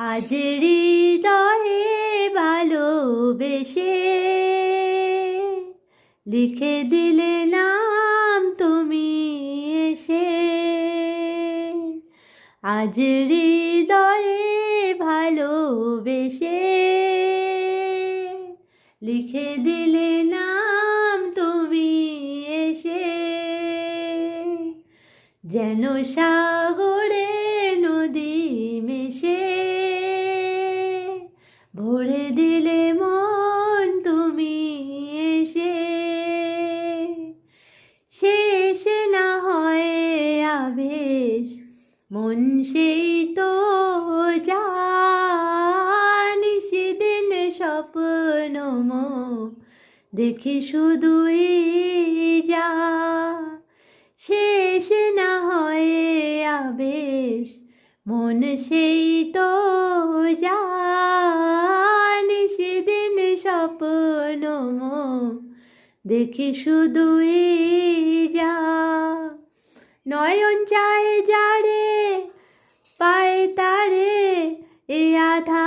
আজ হৃদয়ে ভালোবেসে লিখে দিলে নাম তুমি এসে। আজ হৃদয়ে ভালোবেসে লিখে দিলে নাম তুমি এসে। যেন সাগরে নদী মিশে ভরে দিলে মন তুমি এসে। শেষ না হয় আবেশ মন সেই তো জানি, সেদিন স্বপ্ন দেখি শুধুই যা। শেষ না হয় আবেশ মন সেই তো জানি, সেদিন স্বপ্ন দেখি শুধুই যা। নয়ন চায় যারে পায় তারে এ আধা